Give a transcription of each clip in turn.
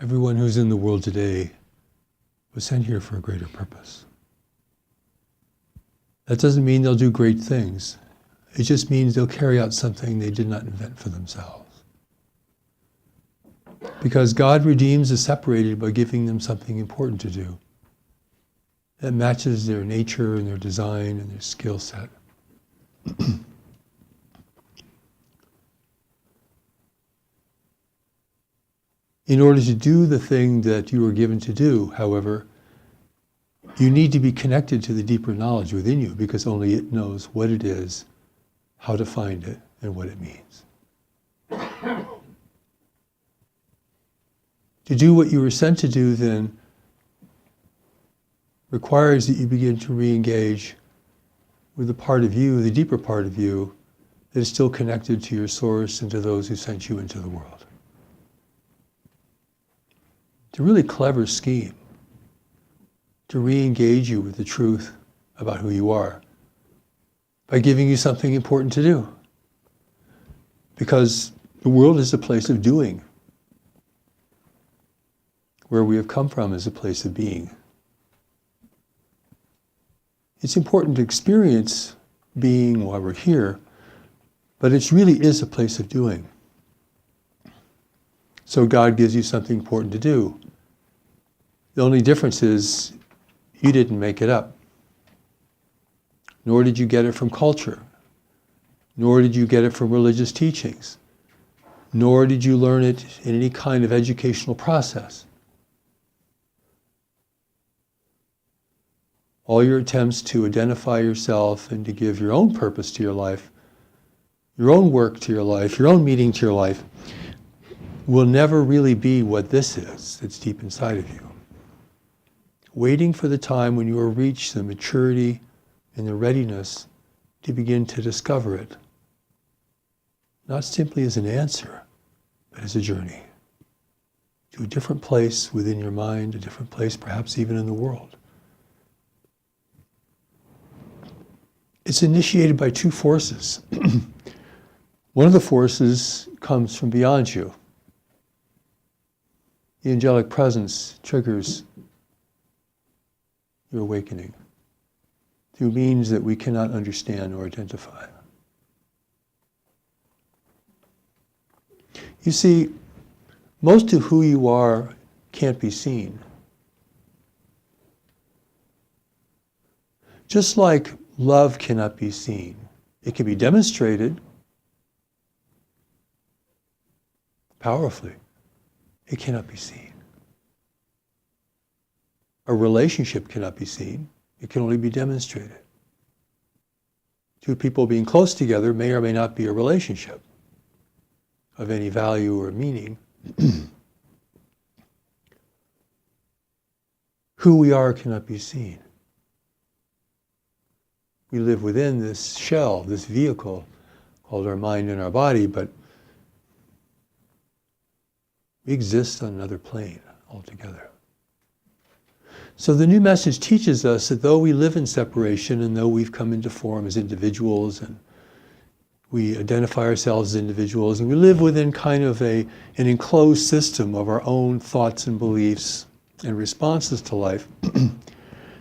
Everyone who's in the world today was sent here for a greater purpose. That doesn't mean they'll do great things. It just means they'll carry out something they did not invent for themselves. Because God redeems the separated by giving them something important to do that matches their nature and their design and their skill set. In order to do the thing that you were given to do, however, you need to be connected to the deeper knowledge within you, because only it knows what it is, how to find it, and what it means. To do what you were sent to do, then, requires that you begin to re-engage with the part of you, the deeper part of you, that is still connected to your source and to those who sent you into the world. It's a really clever scheme to re-engage you with the truth about who you are by giving you something important to do. Because the world is a place of doing. Where we have come from is a place of being. It's important to experience being while we're here, but it really is a place of doing. So God gives you something important to do. The only difference is you didn't make it up. Nor did you get it from culture. Nor did you get it from religious teachings. Nor did you learn it in any kind of educational process. All your attempts to identify yourself and to give your own purpose to your life, your own work to your life, your own meaning to your life, will never really be what this is that's deep inside of you. Waiting for the time when you will reach the maturity and the readiness to begin to discover it. Not simply as an answer, but as a journey. To a different place within your mind, a different place perhaps even in the world. It's initiated by two forces. One of the forces comes from beyond you. The angelic presence triggers your awakening through means that we cannot understand or identify. You see, most of who you are can't be seen. Just like love cannot be seen, it can be demonstrated powerfully. It cannot be seen. A relationship cannot be seen. It can only be demonstrated. Two people being close together may or may not be a relationship of any value or meaning. Who we are cannot be seen. We live within this shell, this vehicle called our mind and our body, but we exist on another plane altogether. So the new message teaches us that though we live in separation and though we've come into form as individuals and we identify ourselves as individuals and we live within kind of an enclosed system of our own thoughts and beliefs and responses to life,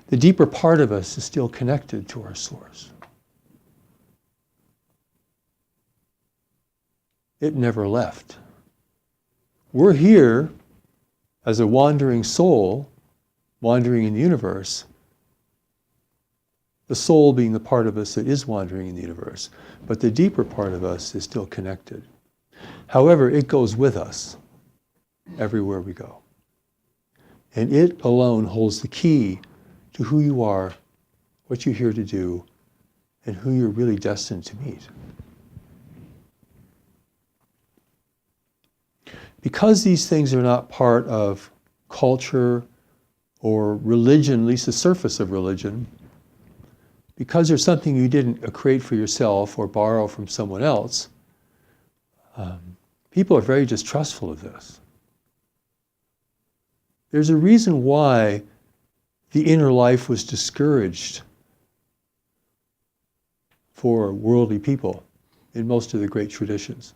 the deeper part of us is still connected to our source. It never left. We're here as a wandering soul, wandering in the universe, the soul being the part of us that is wandering in the universe, but the deeper part of us is still connected. However, it goes with us everywhere we go. And it alone holds the key to who you are, what you're here to do, and who you're really destined to meet. Because these things are not part of culture or religion, at least the surface of religion, because there's something you didn't create for yourself or borrow from someone else, people are very distrustful of this. There's a reason why the inner life was discouraged for worldly people in most of the great traditions.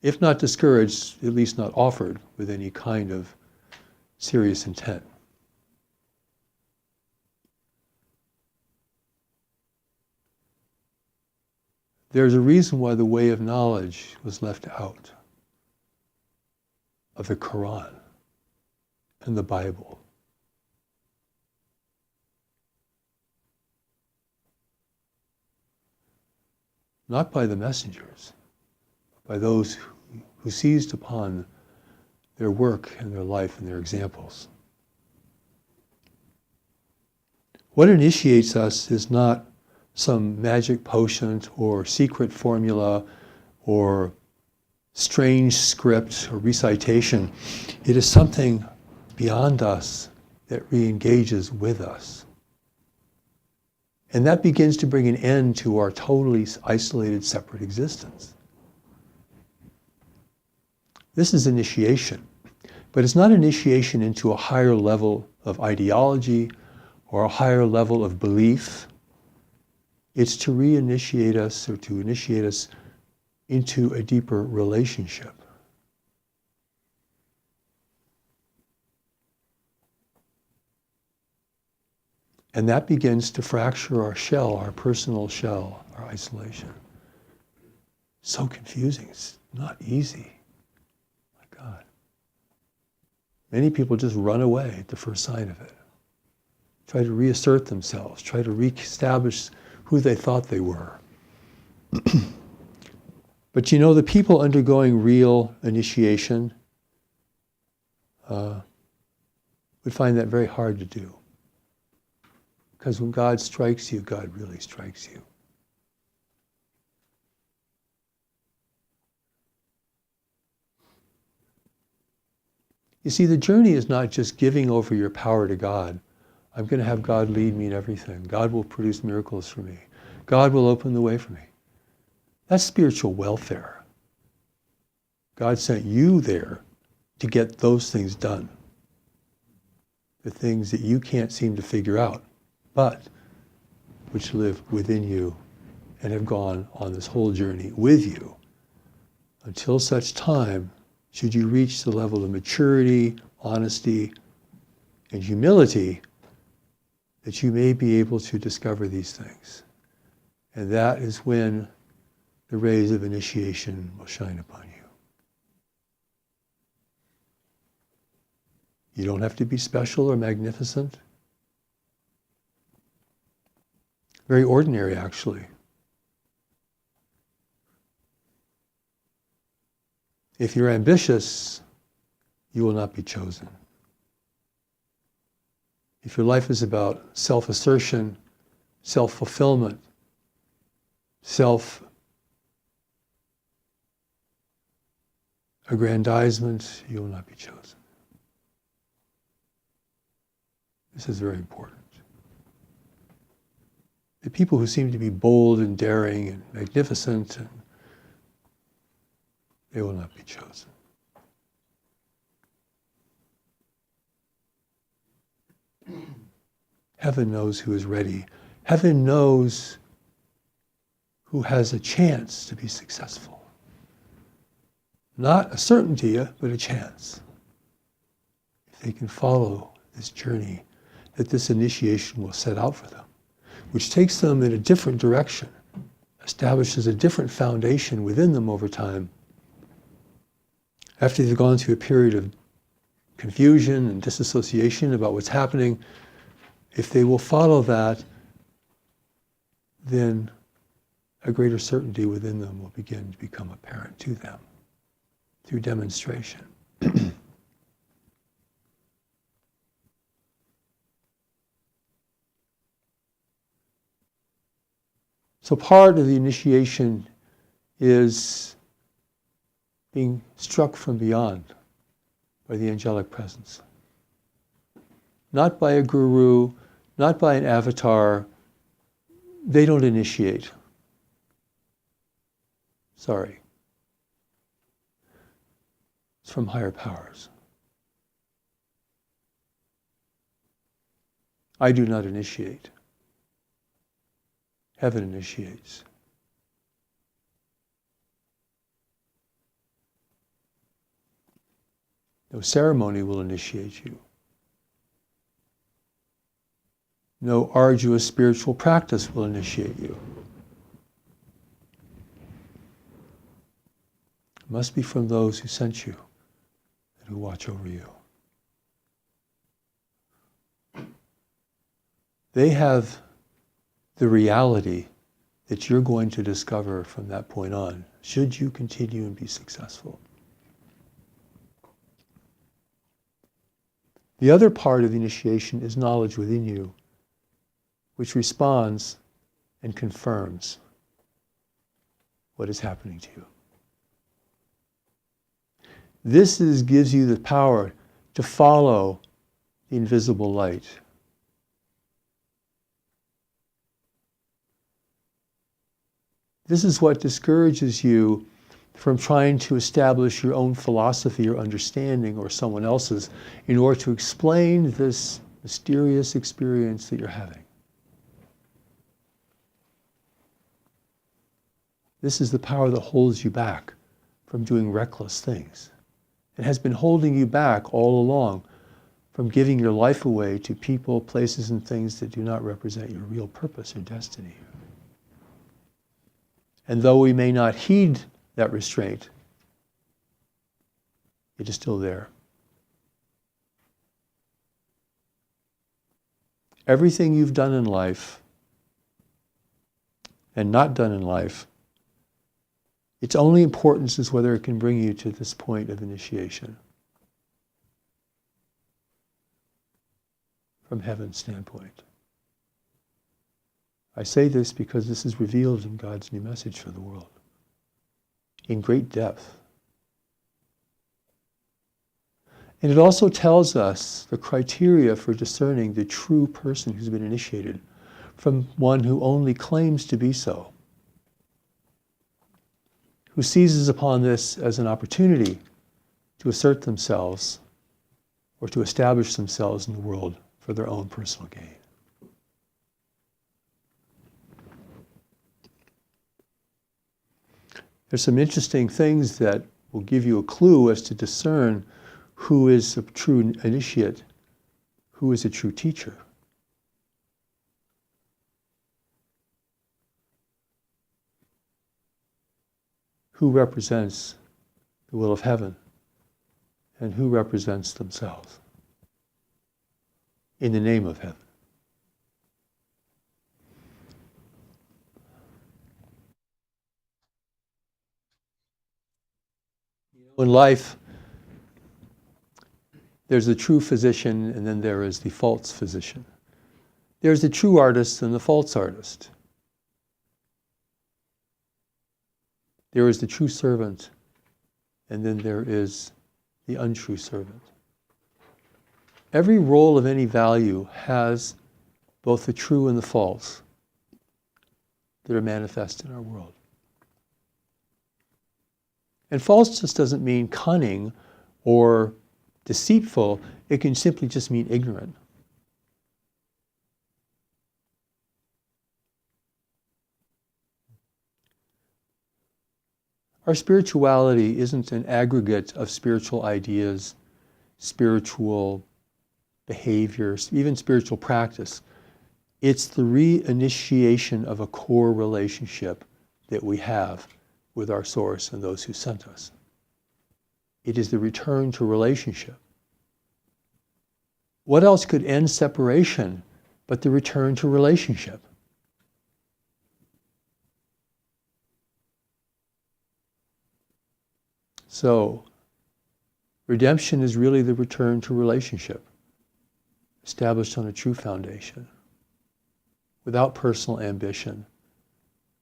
if not discouraged, at least not offered with any kind of serious intent. There's a reason why the way of knowledge was left out of the Quran and the Bible. Not by the messengers, but by those who seized upon their work and their life and their examples. What initiates us is not some magic potion or secret formula or strange script or recitation. It is something beyond us that re-engages with us. And that begins to bring an end to our totally isolated, separate existence. This is initiation, but it's not initiation into a higher level of ideology or a higher level of belief. It's to reinitiate us or to initiate us into a deeper relationship. And that begins to fracture our shell, our personal shell, our isolation. So confusing, it's not easy. My God. Many people just run away at the first sign of it. Try to reassert themselves, try to reestablish who they thought they were. But you know, the people undergoing real initiation would find that very hard to do. Because when God strikes you, God really strikes you. You see, the journey is not just giving over your power to God. I'm going to have God lead me in everything. God will produce miracles for me. God will open the way for me. That's spiritual welfare. God sent you there to get those things done. The things that you can't seem to figure out, but which live within you and have gone on this whole journey with you until such time, should you reach the level of maturity, honesty, and humility, that you may be able to discover these things. And that is when the rays of initiation will shine upon you. You don't have to be special or magnificent. Very ordinary, actually. If you're ambitious, you will not be chosen. If your life is about self-assertion, self-fulfillment, self-aggrandizement, you will not be chosen. This is very important. The people who seem to be bold and daring and magnificent, they will not be chosen. Heaven knows who is ready. Heaven knows who has a chance to be successful. Not a certainty, but a chance. If they can follow this journey that this initiation will set out for them, which takes them in a different direction, establishes a different foundation within them over time. After they've gone through a period of confusion and disassociation about what's happening, if they will follow that, then a greater certainty within them will begin to become apparent to them through demonstration. So part of the initiation is being struck from beyond by the angelic presence. Not by a guru, not by an avatar. They don't initiate. Sorry. It's from higher powers. I do not initiate. Heaven initiates. No ceremony will initiate you. No arduous spiritual practice will initiate you. It must be from those who sent you and who watch over you. They have the reality that you're going to discover from that point on, should you continue and be successful. The other part of the initiation is knowledge within you, which responds and confirms what is happening to you. This gives you the power to follow the invisible light. This is what discourages you from trying to establish your own philosophy or understanding or someone else's in order to explain this mysterious experience that you're having. This is the power that holds you back from doing reckless things. It has been holding you back all along from giving your life away to people, places, and things that do not represent your real purpose or destiny. And though we may not heed that restraint, it is still there. Everything you've done in life and not done in life, its only importance is whether it can bring you to this point of initiation. From heaven's standpoint. I say this because this is revealed in God's new message for the world. In great depth. And it also tells us the criteria for discerning the true person who's been initiated from one who only claims to be so. Who seizes upon this as an opportunity to assert themselves or to establish themselves in the world for their own personal gain. There's some interesting things that will give you a clue as to discern who is a true initiate, who is a true teacher. Who represents the will of heaven and who represents themselves in the name of heaven. In life, there's the true physician and then there is the false physician. There's the true artist and the false artist. There is the true servant and then there is the untrue servant. Every role of any value has both the true and the false that are manifest in our world. And false just doesn't mean cunning or deceitful. It can simply just mean ignorant. Our spirituality isn't an aggregate of spiritual ideas, spiritual behaviors, even spiritual practice. It's the reinitiation of a core relationship that we have with our source and those who sent us. It is the return to relationship. What else could end separation but the return to relationship? So, redemption is really the return to relationship, established on a true foundation, without personal ambition,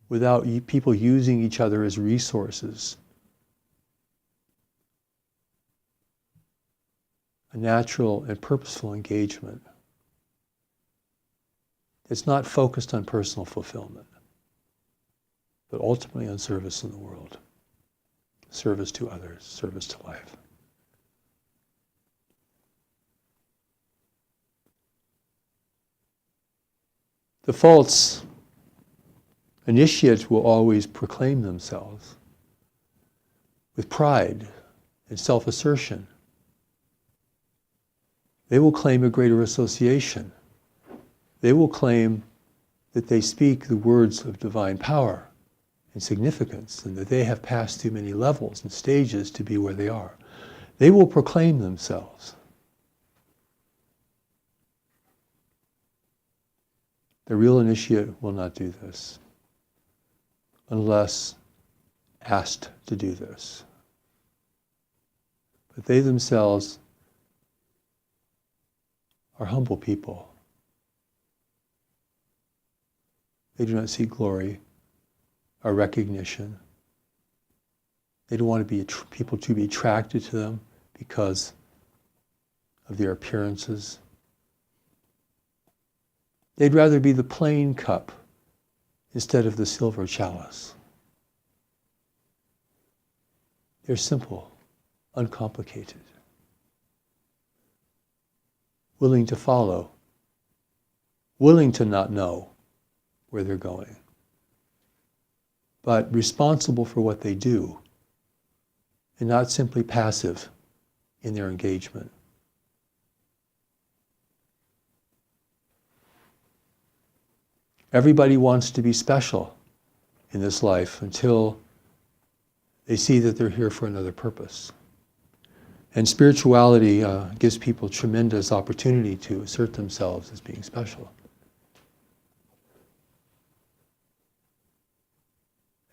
without people using each other as resources. A natural and purposeful engagement. It's not focused on personal fulfillment, but ultimately on service in the world. Service to others, service to life. The false initiates will always proclaim themselves with pride and self-assertion They will claim a greater association. They will claim that they speak the words of divine power and significance, and that they have passed through many levels and stages to be where they are. They will proclaim themselves. The real initiate will not do this unless asked to do this. But they themselves are humble people. They do not seek glory or recognition. They don't want people to be attracted to them because of their appearances. They'd rather be the plain cup instead of the silver chalice. They're simple, uncomplicated, willing to follow, willing to not know where they're going, but responsible for what they do and not simply passive in their engagement. Everybody wants to be special in this life until they see that they're here for another purpose. And spirituality gives people tremendous opportunity to assert themselves as being special,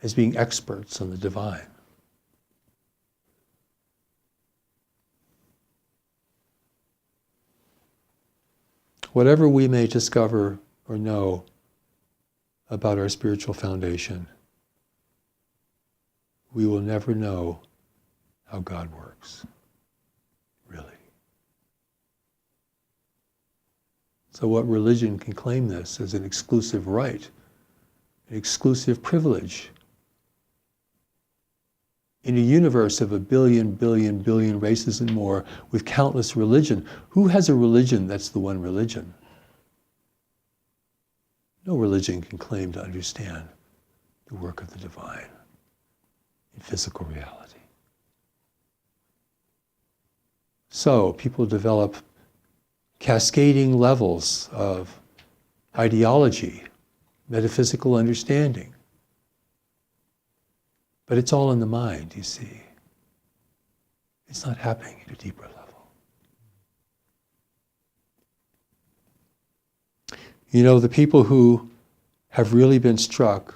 as being experts on the divine. Whatever we may discover or know about our spiritual foundation, we will never know how God works, really. So what religion can claim this as an exclusive right, an exclusive privilege, in a universe of 1 billion races and more with countless religion, who has a religion that's the one religion? No religion can claim to understand the work of the divine in physical reality. So people develop cascading levels of ideology, metaphysical understanding. But it's all in the mind, you see. It's not happening at a deeper level. You know, the people who have really been struck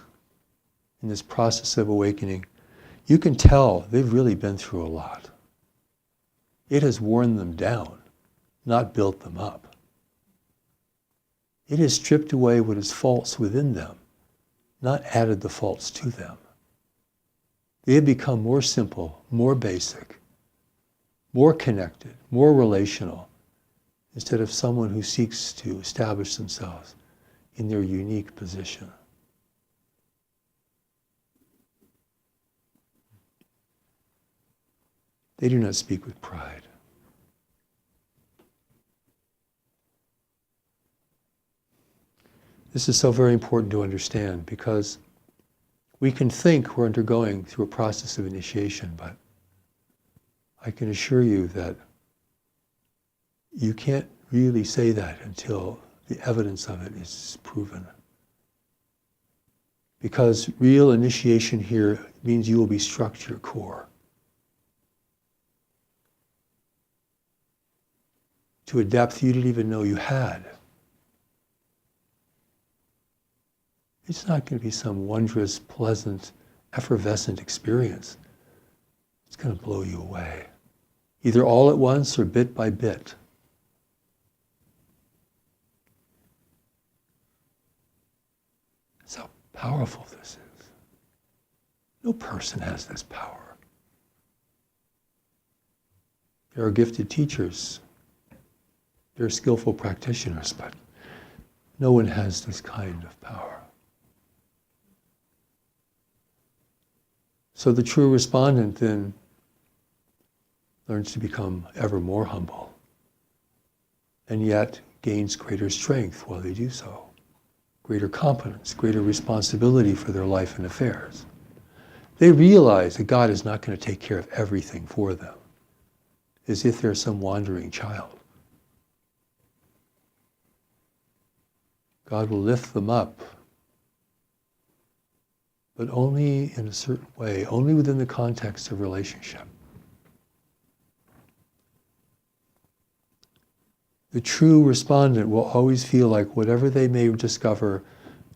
in this process of awakening, you can tell they've really been through a lot. It has worn them down, not built them up. It has stripped away what is false within them, not added the faults to them. They have become more simple, more basic, more connected, more relational, instead of someone who seeks to establish themselves in their unique position. They do not speak with pride. This is so very important to understand, because we can think we're undergoing through a process of initiation, but I can assure you that you can't really say that until the evidence of it is proven. Because real initiation here means you will be struck to your core. To a depth you didn't even know you had. It's not going to be some wondrous, pleasant, effervescent experience. It's going to blow you away. Either all at once or bit by bit. That's how powerful this is. No person has this power. There are gifted teachers. There are skillful practitioners, but no one has this kind of power. So the true respondent then learns to become ever more humble, and yet gains greater strength while they do so, greater competence, greater responsibility for their life and affairs. They realize that God is not going to take care of everything for them, as if they're some wandering child. God will lift them up, but only in a certain way, only within the context of relationship. The true respondent will always feel like whatever they may discover,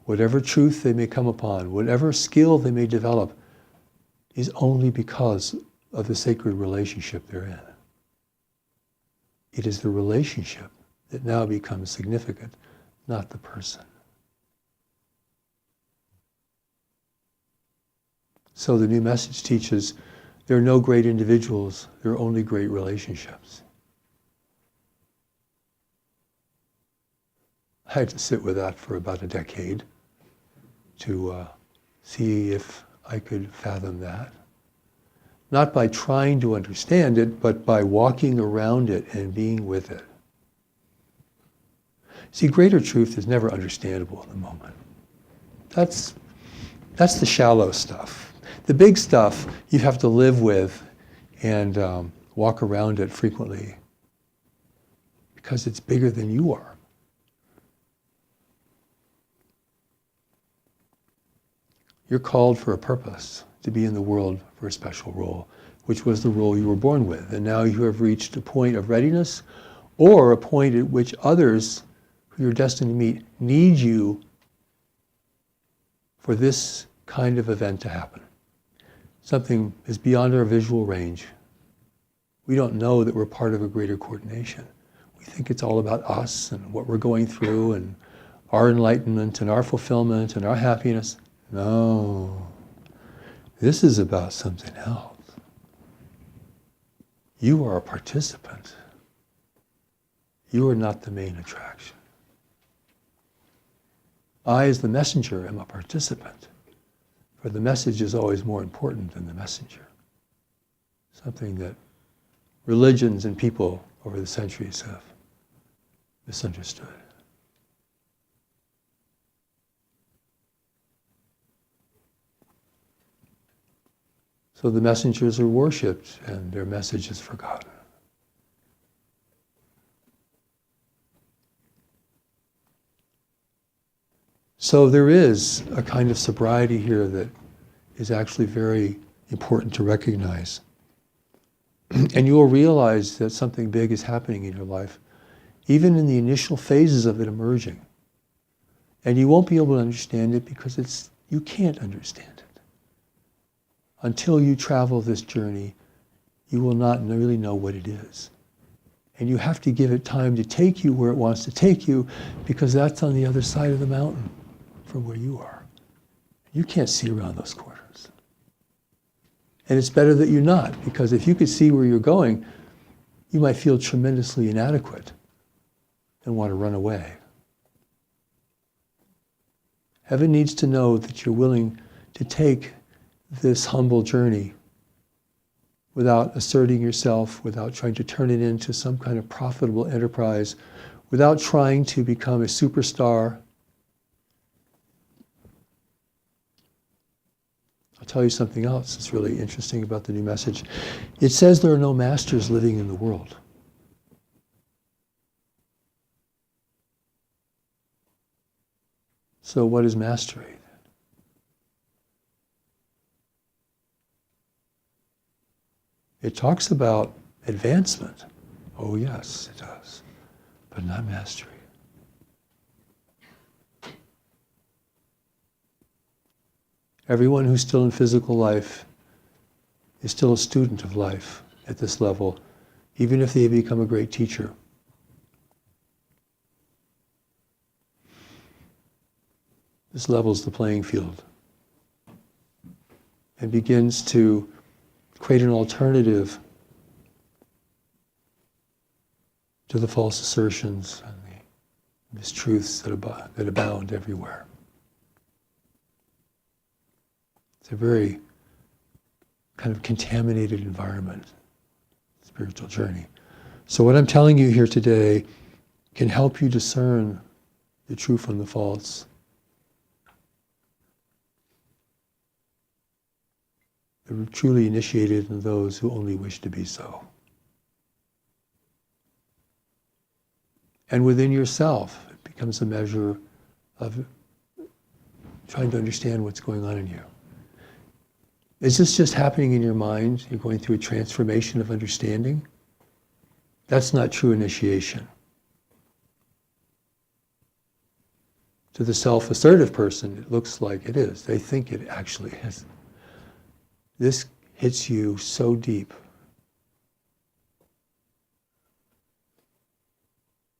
whatever truth they may come upon, whatever skill they may develop, is only because of the sacred relationship they're in. It is the relationship that now becomes significant, not the person. So the new message teaches there are no great individuals, there are only great relationships. I had to sit with that for about a decade to see if I could fathom that. Not by trying to understand it, but by walking around it and being with it. See, greater truth is never understandable in the moment. That's the shallow stuff. The big stuff you have to live with and walk around it frequently because it's bigger than you are. You're called for a purpose, to be in the world for a special role, which was the role you were born with. And now you have reached a point of readiness or a point at which others who you're destined to meet need you for this kind of event to happen. Something is beyond our visual range. We don't know that we're part of a greater coordination. We think it's all about us and what we're going through and our enlightenment and our fulfillment and our happiness. No, this is about something else. You are a participant. You are not the main attraction. I, as the messenger, am a participant, for the message is always more important than the messenger. Something that religions and people over the centuries have misunderstood. So the messengers are worshipped and their message is forgotten. So there is a kind of sobriety here that is actually very important to recognize. And you will realize that something big is happening in your life, even in the initial phases of it emerging. And you won't be able to understand it because you can't understand it. Until you travel this journey, you will not really know what it is. And you have to give it time to take you where it wants to take you, because that's on the other side of the mountain from where you are. You can't see around those corners. And it's better that you not, because if you could see where you're going, you might feel tremendously inadequate and want to run away. Heaven needs to know that you're willing to take this humble journey without asserting yourself, without trying to turn it into some kind of profitable enterprise, without trying to become a superstar. I'll tell you something else that's really interesting about the new message. It says there are no masters living in the world. So what is mastery? It talks about advancement. Oh yes, it does. But not mastery. Everyone who's still in physical life is still a student of life at this level, even if they become a great teacher. This levels the playing field and begins to create an alternative to the false assertions and the mistruths that abound everywhere. It's a very kind of contaminated environment, spiritual journey. So what I'm telling you here today can help you discern the true from the false. The truly initiated and those who only wish to be so. And within yourself, it becomes a measure of trying to understand what's going on in you. Is this just happening in your mind? You're going through a transformation of understanding? That's not true initiation. To the self-assertive person, it looks like it is. They think it actually is. This hits you so deep.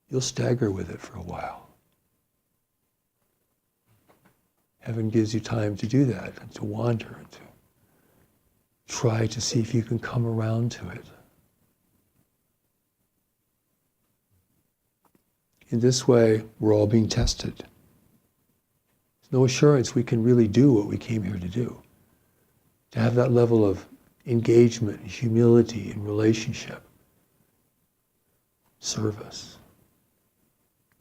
You'll stagger with it for a while. Heaven gives you time to do that, and to wander, and to try to see if you can come around to it. In this way, we're all being tested. There's no assurance we can really do what we came here to do. To have that level of engagement, humility, and relationship, service.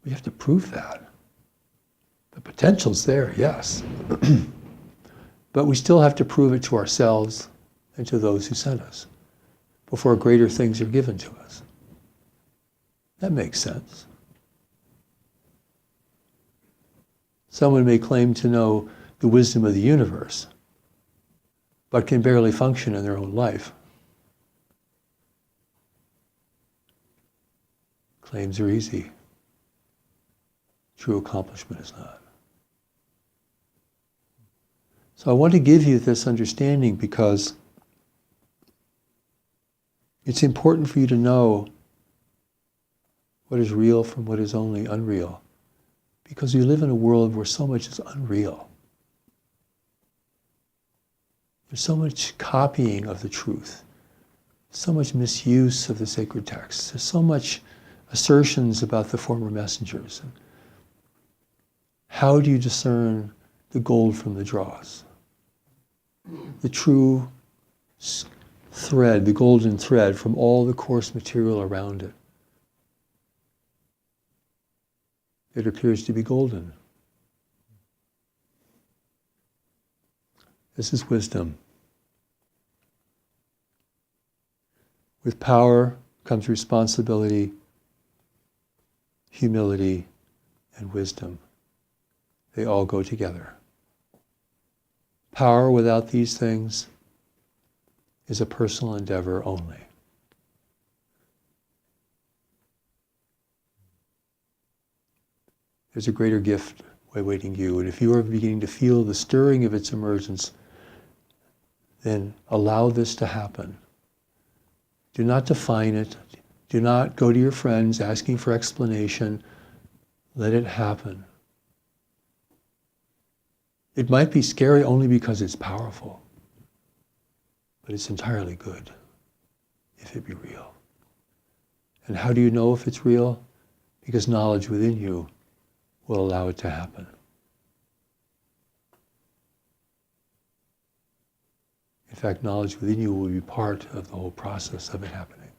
We have to prove that. The potential's there, yes. But we still have to prove it to ourselves and to those who sent us before greater things are given to us. That makes sense. Someone may claim to know the wisdom of the universe, but can barely function in their own life. Claims are easy. True accomplishment is not. So I want to give you this understanding because it's important for you to know what is real from what is only unreal. Because we live in a world where so much is unreal. There's so much copying of the truth, so much misuse of the sacred texts, there's so much assertions about the former messengers. How do you discern the gold from the dross? The true thread, the golden thread from all the coarse material around it. It appears to be golden. This is wisdom. With power comes responsibility, humility, and wisdom. They all go together. Power without these things is a personal endeavor only. There's a greater gift awaiting you, and if you are beginning to feel the stirring of its emergence, then allow this to happen. Do not define it. Do not go to your friends asking for explanation. Let it happen. It might be scary only because it's powerful, but it's entirely good if it be real. And how do you know if it's real? Because knowledge within you will allow it to happen. In fact, knowledge within you will be part of the whole process of it happening.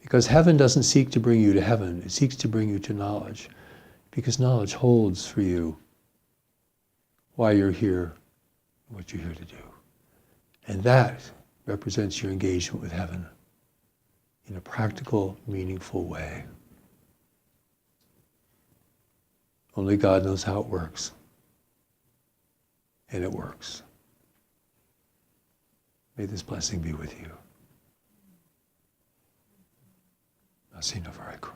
Because heaven doesn't seek to bring you to heaven, it seeks to bring you to knowledge. Because knowledge holds for you why you're here, what you're here to do. And that represents your engagement with heaven in a practical, meaningful way. Only God knows how it works. And it works. May this blessing be with you. Asina Varakra.